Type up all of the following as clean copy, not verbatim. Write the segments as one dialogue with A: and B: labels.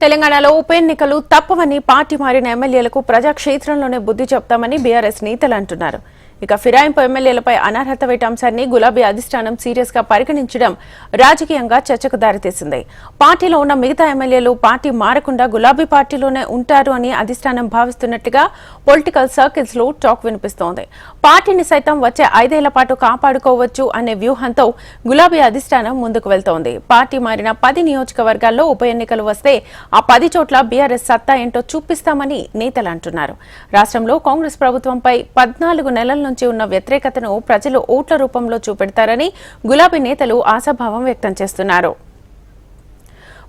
A: తెలంగాణలో ఉప ఎన్నికలు తప్పవని పార్టీ మారిన ఎమ్మెల్యేలకు ప్రజాక్షేత్రంలోనే బుద్ధి చెప్తామని బీఆర్ఎస్ నేతలు అంటున్నారు. ఇక ఫిరాయింపు ఎమ్మెల్యేలపై అనర్హత వేట అంశాన్ని గులాబీ అధిష్టానం సీరియస్ గా పరిగణించడం రాజకీయంగా చర్చకు దారితీసింది. పార్టీలో ఉన్న మిగతా ఎమ్మెల్యేలు పార్టీ మారకుండా గులాబీ పార్టీలోనే ఉంటారు అని అధిష్టానం భావిస్తున్నట్టుగా పొలిటికల్ సర్కిల్స్ లో టాక్ వినిపిస్తోంది. పార్టీని సైతం వచ్చే 5 ఏళ్ల పాటు కాపాడుకోవచ్చు అనే వ్యూహంతో గులాబీ అధిష్టానం ముందుకు వెళ్తోంది. పార్టీ మారిన 10 నియోజకవర్గాల్లో ఉప ఎన్నికలు వస్తే ఆ 10 చోట్ల బీఆర్ఎస్ సత్తా ఏంటో చూపిస్తామని నేతలు అంటున్నారు. రాష్ట్రంలో కాంగ్రెస్ ప్రభుత్వంపై 14 నెలల నుంచి ఉన్న వ్యతిరేకతను ప్రజలు ఓట్ల రూపంలో చూపెడతారని గులాబీ నేతలు ఆశాభావం వ్యక్తం చేస్తున్నారు.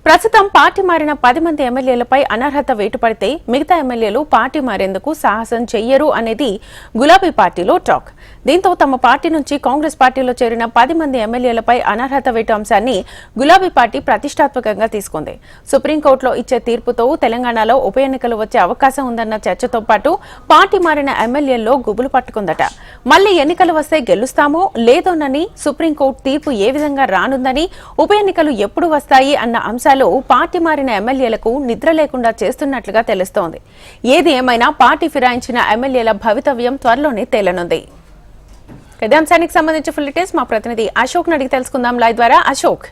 A: ప్రస్తుతం పార్టీ మారిన 10 మంది ఎమ్మెల్యేలపై అనర్హత వేటు పడితే మిగతా ఎమ్మెల్యేలు పార్టీ మారేందుకు సాహసం చెయ్యరు అనేది గులాబీ పార్టీలో టాక్. దీంతో తమ పార్టీ నుంచి కాంగ్రెస్ పార్టీలో చేరిన 10 మంది ఎమ్మెల్యేలపై అనర్హత వేటు అంశాన్ని గులాబీ పార్టీ ప్రతిష్టాత్మకంగా తీసుకుంది. సుప్రీంకోర్టులో ఇచ్చే తీర్పుతో తెలంగాణలో ఉప ఎన్నికలు వచ్చే అవకాశం ఉందన్న చర్చతో పాటు పార్టీ మారిన ఎమ్మెల్యేల్లో గుబులు పట్టుకుందట. మళ్లీ ఎన్నికలు వస్తే గెలుస్తామో లేదోనని, సుప్రీంకోర్టు తీర్పు ఏ విధంగా రానుందని, ఉప ఎన్నికలు ఎప్పుడు వస్తాయి అన్న అంశాలు పార్టీ మారిన ఎమ్మెల్యేలకు నిద్ర లేకుండా చేస్తున్నట్లుగా తెలుస్తోంది. ఏది ఏమైనా పార్టీ ఫిరాయించిన ఎమ్మెల్యేల భవితవ్యం త్వరలోనే తేలనుంది. ఇదే అంశానికి సంబంధించి ఫుల్ డీటెయిల్స్ మా ప్రతినిధి అశోక్ అడిగి తెలుసుకుందాం లైవ్ ద్వారా. అశోక్,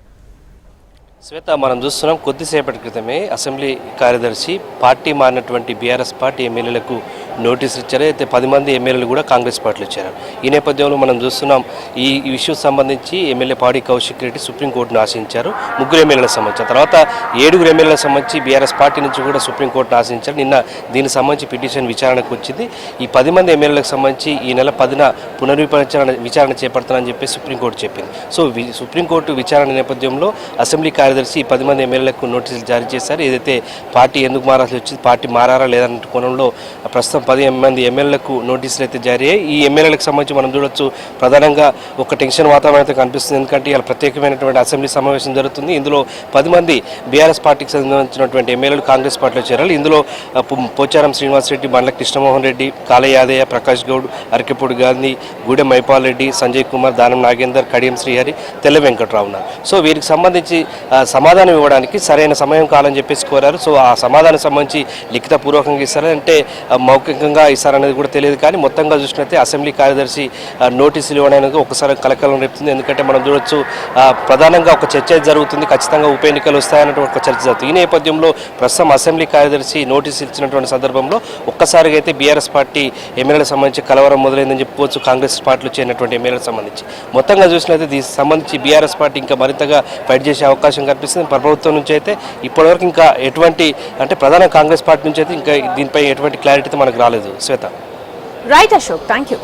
B: శ్వేత, మనం చూస్తున్నాం కొద్దిసేపటి క్రితమే అసెంబ్లీ కార్యదర్శి పార్టీ మారినటువంటి బీఆర్ఎస్ పార్టీ ఎమ్మెల్యేలకు నోటీసులు ఇచ్చారు. అయితే 10 మంది ఎమ్మెల్యేలు కూడా కాంగ్రెస్ పార్టీలో ఇచ్చారు. ఈ నేపథ్యంలో మనం చూస్తున్నాం ఈ ఇష్యూ సంబంధించి ఎమ్మెల్యే పాడి కౌశిక్ రెడ్డి సుప్రీంకోర్టును ఆశ్రయించారు. 3 ఎమ్మెల్యేలకు సంబంధించి, తర్వాత 7 ఎమ్మెల్యేలకు సంబంధించి బీఆర్ఎస్ పార్టీ నుంచి కూడా సుప్రీంకోర్టును ఆశ్రయించారు. నిన్న దీనికి సంబంధించి పిటిషన్ విచారణకు వచ్చింది. ఈ 10 మంది ఎమ్మెల్యేలకు సంబంధించి ఈ నెల 10న విచారణ చేపడతానని చెప్పి సుప్రీంకోర్టు చెప్పింది. సో సుప్రీంకోర్టు విచారణ నేపథ్యంలో అసెంబ్లీ కార్యదర్శి ఈ 10 మంది ఎమ్మెల్యేలకు నోటీసులు జారీ చేశారు. ఏదైతే పార్టీ ఎందుకు మారాల్సి వచ్చింది, పార్టీ మారారా లేదన్న కోణంలో ప్రస్తుతం 10 మంది ఎమ్మెల్యేలకు నోటీసులు అయితే జారీ అయ్యాయి. ఈ ఎమ్మెల్యేలకు సంబంధించి మనం చూడొచ్చు, ప్రధానంగా ఒక టెన్షన్ వాతావరణం అయితే కనిపిస్తుంది. ఎందుకంటే ఇలా ప్రత్యేకమైనటువంటి అసెంబ్లీ సమావేశం జరుగుతుంది. ఇందులో 10 మంది బీఆర్ఎస్ పార్టీకి సంబంధించినటువంటి ఎమ్మెల్యేలు కాంగ్రెస్ పార్టీలో చేరాలి. ఇందులో పోచారం శ్రీనివాసరెడ్డి, బండ్ల కృష్ణమోహన్ రెడ్డి, కాళ యాదయ్య, ప్రకాష్ గౌడ్, అరకెపూడి గాంధీ, గూడెం మైపాల్ రెడ్డి, సంజయ్ కుమార్, దానం నాగేందర్, కడియం శ్రీహరి, తెల్ల వెంకట్రావు ఉన్నారు. సో వీరికి సంబంధించి సమాధానం ఇవ్వడానికి సరైన సమయం కాలని చెప్పేసి కోరారు. సో ఆ సమాధానం సంబంధించి లిఖితపూర్వకంగా ఇస్తారంటే మౌఖికంగా ఇస్తారనేది కూడా తెలియదు. కానీ మొత్తంగా చూసినట్లయితే అసెంబ్లీ కార్యదర్శి నోటీసులు ఇవ్వడానికి ఒకసారి కలకలం రేపుతుంది. ఎందుకంటే మనం చూడొచ్చు, ప్రధానంగా ఒక చర్చ జరుగుతుంది, ఖచ్చితంగా ఉప ఎన్నికలు వస్తాయన్నటువంటి ఒక చర్చ జరుగుతుంది. ఈ నేపథ్యంలో ప్రస్తుతం అసెంబ్లీ కార్యదర్శి నోటీసులు ఇచ్చినటువంటి సందర్భంలో ఒక్కసారిగా అయితే బీఆర్ఎస్ పార్టీ ఎమ్మెల్యేలకు సంబంధించి కలవరం మొదలైందని చెప్పుకోవచ్చు. కాంగ్రెస్ పార్టీలో చేరినటువంటి ఎమ్మెల్యేలకు సంబంధించి మొత్తంగా చూసినట్లయితే దీనికి సంబంధించి బీఆర్ఎస్ పార్టీ ఇంకా మరింతగా ఫైట్ చేసే అవకాశం కనిపిస్తుంది. ప్రభుత్వం నుంచి అయితే ఇప్పటివరకు ఇంకా ఎటువంటి ప్రధాన కాంగ్రెస్ పార్టీ నుంచి అయితే ఇంకా దీనిపై ఎటువంటి క్లారిటీ మనకు రాలేదు. Shweta.
A: Right Ashok, thank you.